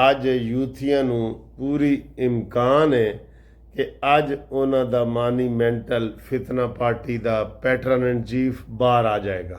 ਅੱਜ ਯੂਥੀਆਂ ਨੂੰ ਪੂਰੀ ਇਮਕਾਨ ਹੈ ਕਿ ਅੱਜ ਉਹਨਾਂ ਦਾ ਮਾਨੀਮੈਂਟਲ ਫਿਤਨਾ ਪਾਰਟੀ ਦਾ ਪੈਟਰਨ ਐਂਡ ਚੀਫ ਬਾਹਰ ਆ ਜਾਏਗਾ।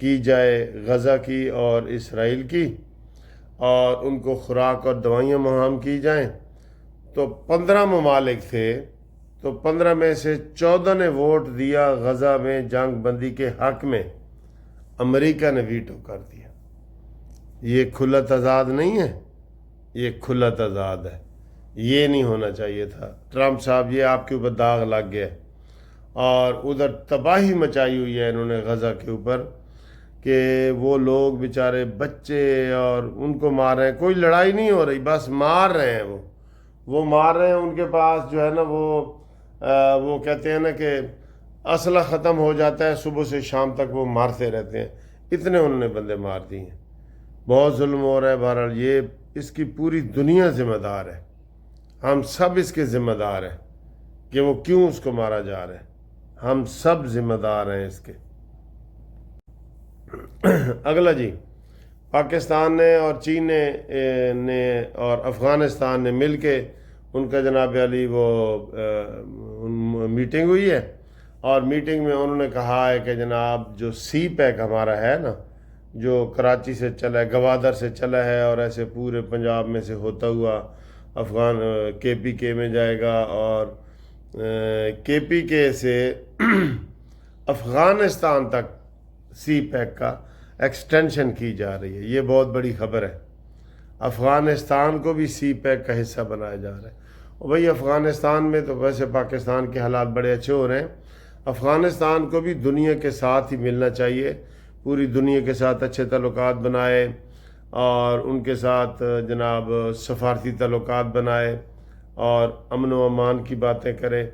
کی جائے غزہ کی اور اسرائیل کی، اور ان کو خوراک اور دوائیاں مہام کی جائیں، تو 15 ممالک تھے، تو 15 میں سے 14 نے ووٹ دیا غزہ میں جنگ بندی کے حق میں، امریکہ نے ویٹو کر دیا۔ یہ کھلا تضاد نہیں ہے، یہ کھلا تضاد ہے، یہ نہیں ہونا چاہیے تھا۔ ٹرمپ صاحب یہ آپ کے اوپر داغ لگ گیا، اور ادھر تباہی مچائی ہوئی ہے انہوں نے غزہ کے اوپر، کہ وہ لوگ بیچارے بچے اور ان کو مار رہے ہیں، کوئی لڑائی نہیں ہو رہی، بس مار رہے ہیں، وہ مار رہے ہیں۔ ان کے پاس جو ہے نا وہ کہتے ہیں نا کہ اسلحہ ختم ہو جاتا ہے، صبح سے شام تک وہ مارتے رہتے ہیں، اتنے انہوں نے بندے مار دیے ہیں۔ بہت ظلم ہو رہا ہے۔ بہرحال یہ اس کی پوری دنیا ذمہ دار ہے، ہم سب اس کے ذمہ دار ہیں کہ وہ کیوں اس کو مارا جا رہا ہے، ہم سب ذمہ دار ہیں اس کے۔ اگلا جی، پاکستان نے اور چین نے اور افغانستان نے مل کے ان کا جناب علی وہ میٹنگ ہوئی ہے، اور میٹنگ میں انہوں نے کہا ہے کہ جناب جو سی پیک ہمارا ہے نا، جو کراچی سے چلا ہے، گوادر سے چلا ہے، اور ایسے پورے پنجاب میں سے ہوتا ہوا کے پی کے میں جائے گا، اور کے پی کے سے افغانستان تک سی پیک کا ایکسٹینشن کی جا رہی ہے۔ یہ بہت بڑی خبر ہے، افغانستان کو بھی سی پیک کا حصہ بنایا جا رہا ہے۔ اور بھئی افغانستان میں تو ویسے پاکستان کے حالات بڑے اچھے ہو رہے ہیں، افغانستان کو بھی دنیا کے ساتھ ہی ملنا چاہیے، پوری دنیا کے ساتھ اچھے تعلقات بنائے، اور ان کے ساتھ جناب سفارتی تعلقات بنائے، اور امن و امان کی باتیں کرے۔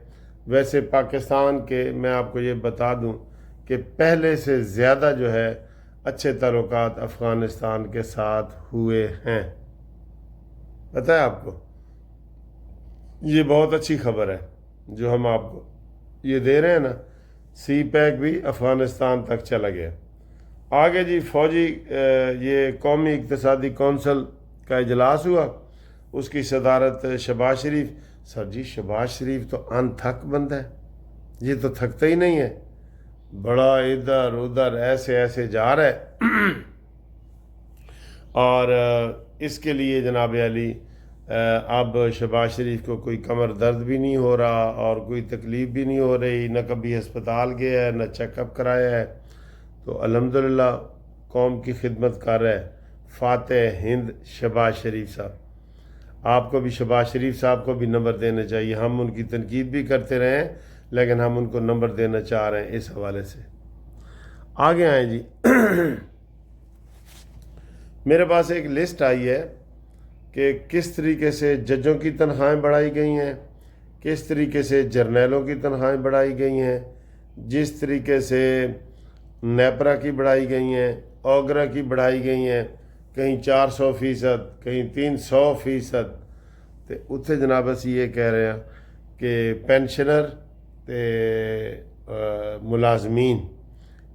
ویسے پاکستان کے میں آپ کو یہ بتا دوں کہ پہلے سے زیادہ جو ہے اچھے تعلقات افغانستان کے ساتھ ہوئے ہیں، پتہ ہے آپ کو؟ یہ بہت اچھی خبر ہے جو ہم آپ کو یہ دے رہے ہیں نا، سی پیک بھی افغانستان تک چلا گیا۔ آگے جی، فوجی یہ قومی اقتصادی کونسل کا اجلاس ہوا، اس کی صدارت شہباز شریف۔ سر جی، شہباز شریف تو ان تھک بندہ ہے، یہ تو تھکتا ہی نہیں ہے، بڑا ادھر ادھر ایسے ایسے جا رہا ہے، اور اس کے لیے جناب علی اب شہباز شریف کو کوئی کمر درد بھی نہیں ہو رہا، اور کوئی تکلیف بھی نہیں ہو رہی، نہ کبھی ہسپتال گیا ہے، نہ چیک اپ کرایا ہے، تو الحمدللہ قوم کی خدمت کر رہا ہے۔ فاتح ہند شہباز شریف صاحب، آپ کو بھی شہباز شریف صاحب کو بھی نمبر دینا چاہیے، ہم ان کی تنقید بھی کرتے رہے ہیں لیکن ہم ان کو نمبر دینا چاہ رہے ہیں اس حوالے سے۔ آگے آئیں جی، میرے پاس ایک لسٹ آئی ہے کہ کس طریقے سے ججوں کی تنخواہیں بڑھائی گئی ہیں، کس طریقے سے جرنیلوں کی تنخواہیں بڑھائی گئی ہیں، جس طریقے سے نیپرا کی بڑھائی گئی ہیں، اوگرا کی بڑھائی گئی ہیں، کہیں 400%، کہیں 300%۔ تو اتنے جناب اسی یہ کہہ رہے ہیں کہ پینشنر تے ملازمین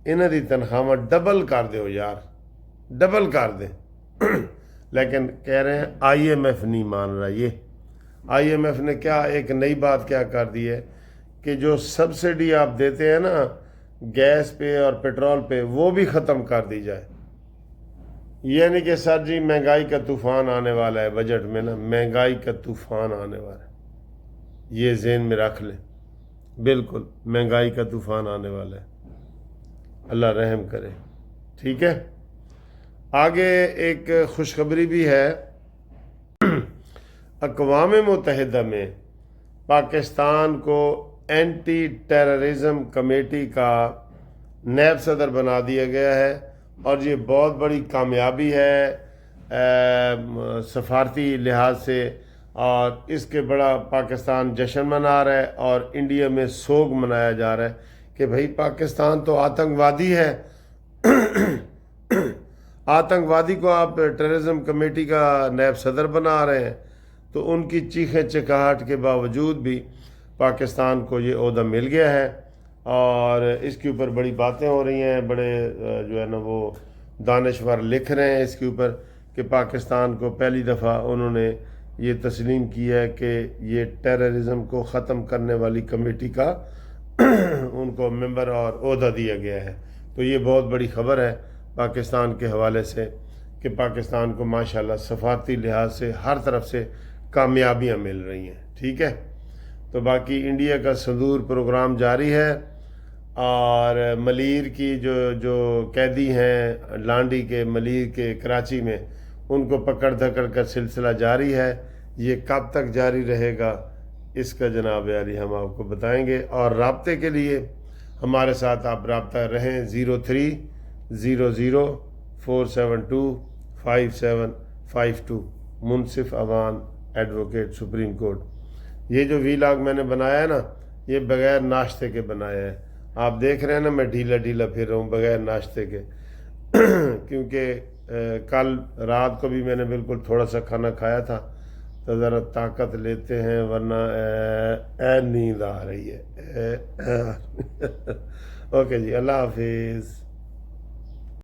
انہاں دی تنخواہ ڈبل کر دیو یار، ڈبل کر دیں۔ لیکن کہہ رہے ہیں آئی ایم ایف نہیں مان رہا۔ یہ آئی ایم ایف نے کیا ایک نئی بات کیا کر دی ہے کہ جو سبسڈی آپ دیتے ہیں نا گیس پہ اور پیٹرول پہ، وہ بھی ختم کر دی جائے۔ یعنی کہ سر جی مہنگائی کا طوفان آنے والا ہے، بجٹ میں نا مہنگائی کا طوفان آنے والا ہے، یہ ذہن میں رکھ لیں، بالکل مہنگائی کا طوفان آنے والا ہے، اللہ رحم کرے۔ ٹھیک ہے، آگے ایک خوشخبری بھی ہے، اقوام متحدہ میں پاکستان کو اینٹی ٹیررزم کمیٹی کا نیب صدر بنا دیا گیا ہے، اور یہ بہت بڑی کامیابی ہے سفارتی لحاظ سے، اور اس کے بڑا پاکستان جشن منا رہا ہے، اور انڈیا میں سوگ منایا جا رہا ہے کہ بھئی پاکستان تو آتنکوادی ہے، آتنکوادی کو آپ ٹیررزم کمیٹی کا نیب صدر بنا رہے ہیں۔ تو ان کی چیخیں چکاہٹ کے باوجود بھی پاکستان کو یہ عہدہ مل گیا ہے، اور اس کے اوپر بڑی باتیں ہو رہی ہیں، بڑے جو ہے نا وہ دانشور لکھ رہے ہیں اس کے اوپر کہ پاکستان کو پہلی دفعہ انہوں نے یہ تسلیم کیا ہے کہ یہ ٹیررزم کو ختم کرنے والی کمیٹی کا ان کو ممبر اور عہدہ دیا گیا ہے۔ تو یہ بہت بڑی خبر ہے پاکستان کے حوالے سے کہ پاکستان کو ماشاءاللہ سفارتی لحاظ سے ہر طرف سے کامیابیاں مل رہی ہیں. ٹھیک ہے، تو باقی انڈیا کا صدور پروگرام جاری ہے، اور ملیر کی جو قیدی ہیں لانڈی کے ملیر کے کراچی میں، ان کو پکڑ دھکڑ کا سلسلہ جاری ہے. یہ کب تک جاری رہے گا اس کا جناب عالی ہم آپ کو بتائیں گے. اور رابطے کے لیے ہمارے ساتھ آپ رابطہ رہیں 030047257552 منصف اوان ایڈوکیٹ سپریم کورٹ. یہ جو ویلاگ میں نے بنایا ہے نا، یہ بغیر ناشتے کے بنایا ہے. آپ دیکھ رہے ہیں نا میں ڈھیلا ڈھیلا پھر رہا ہوں بغیر ناشتے کے کیونکہ کل رات کو بھی میں نے بالکل تھوڑا سا کھانا کھایا تھا، تو ذرا طاقت لیتے ہیں ورنہ نیند آ رہی ہے. اوکے جی، اللہ حافظ.